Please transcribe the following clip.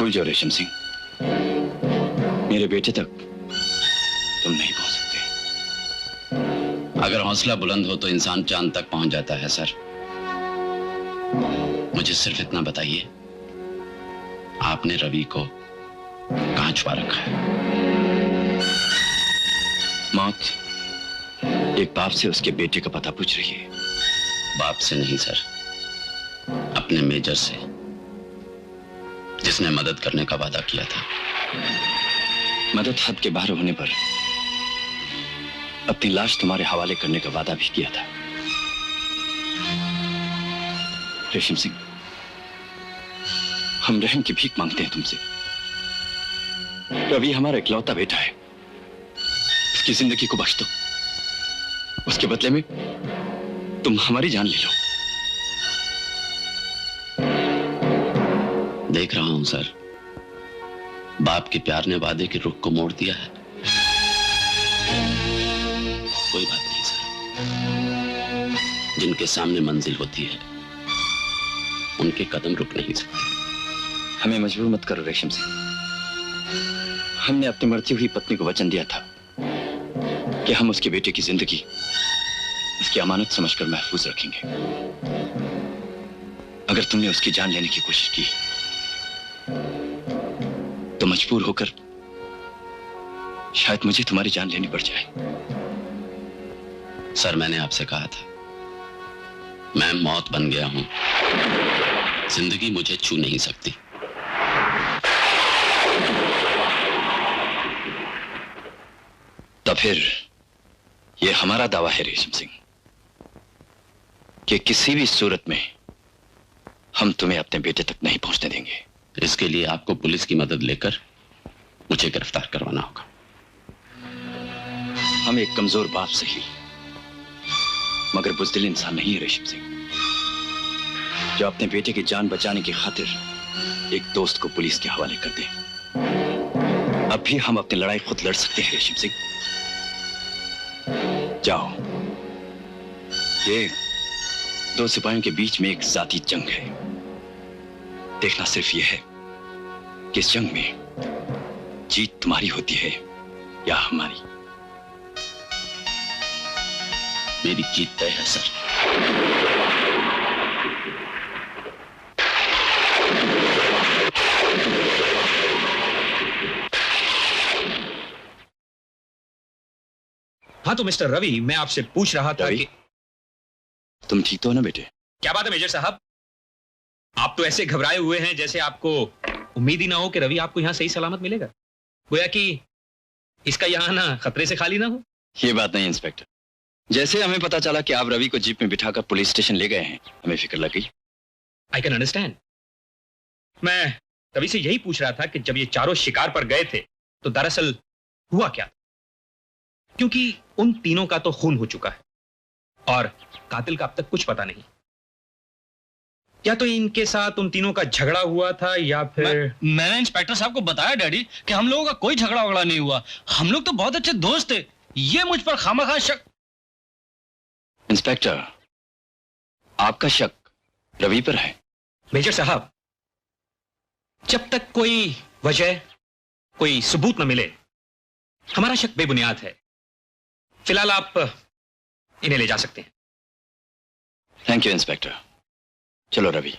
भूल जाओ रेशम सिंह, मेरे बेटे तक तुम नहीं पहुंच सकते। अगर हौसला बुलंद हो तो इंसान चांद तक पहुंच जाता है सर। मुझे सिर्फ इतना बताइए, आपने रवि को कहां छुपा रखा है? मौत एक बाप से उसके बेटे का पता पूछ रही है। बाप से नहीं सर, अपने मेजर से, जिसने मदद करने का वादा किया था। मदद हद के बाहर होने पर अपनी लाश तुम्हारे हवाले करने का वादा भी किया था। रेशम सिंह, हम रहम की भीख मांगते हैं तुमसे। रवि हमारा इकलौता बेटा है, उसकी जिंदगी को बख्श दो। उसके बदले में तुम हमारी जान ले लो। देख रहा हूं सर, बाप के प्यार ने वादे के रुख को मोड़ दिया है। कोई बात नहीं सर, जिनके सामने मंजिल होती है उनके कदम रुक नहीं सकते। हमें मजबूर मत करो रेशम सिंह। हमने अपनी मरती हुई पत्नी को वचन दिया था कि हम उसके बेटे की जिंदगी उसकी अमानत समझकर महफूज रखेंगे। अगर तुमने उसकी जान लेने की कोशिश की तो मजबूर होकर शायद मुझे तुम्हारी जान लेनी पड़ जाए। सर, मैंने आपसे कहा था, मैं मौत बन गया हूं, जिंदगी मुझे छू नहीं सकती। तो फिर यह हमारा दावा है रेशम सिंह कि किसी भी सूरत में हम तुम्हें अपने बेटे तक नहीं पहुंचने देंगे। इसके लिए आपको पुलिस की मदद लेकर मुझे गिरफ्तार करवाना होगा। हम एक कमजोर बाप सही मगर बुज़दिल इंसान नहीं है रेशम सिंह, जो अपने बेटे की जान बचाने की खातिर एक दोस्त को पुलिस के हवाले कर दे। अब भी हम अपनी लड़ाई खुद लड़ सकते हैं रेशम सिंह। जाओ, ये दो सिपाहियों के बीच में एक जाती जंग है। देखना सिर्फ यह है कि इस जंग में जीत तुम्हारी होती है या हमारी। मेरी जीत तय है सर। हाँ तो मिस्टर रवि, मैं आपसे पूछ रहा था कि तुम ठीक तो हो ना बेटे? क्या बात है मेजर साहब, आप तो ऐसे घबराए हुए हैं जैसे आपको उम्मीद ही ना हो कि रवि आपको यहां सही सलामत मिलेगा। गोया कि इसका यहां ना खतरे से खाली ना हो। ये बात नहीं इंस्पेक्टर, जैसे हमें पता चला कि आप रवि को जीप में बिठाकर पुलिस स्टेशन ले गए हैं, हमें फिक्र लग गई। I can understand. मैं रवि से यही पूछ रहा था कि जब ये चारों शिकार पर गए थे तो दरअसल हुआ क्या, क्योंकि उन तीनों का तो खून हो चुका है और कातिल का अब तक कुछ पता नहीं। या तो इनके साथ उन तीनों का झगड़ा हुआ था या फिर मैंने इंस्पेक्टर साहब को बताया डैडी कि हम लोगों का कोई झगड़ा वगड़ा नहीं हुआ, हम लोग तो बहुत अच्छे दोस्त थे। ये मुझ पर खामखा शक। इंस्पेक्टर, आपका शक रवि पर है। मेजर साहब, जब तक कोई वजह, कोई सबूत न मिले, हमारा शक बेबुनियाद है। फिलहाल आप इन्हें ले जा सकते हैं। Thank you inspector. चलो रवि।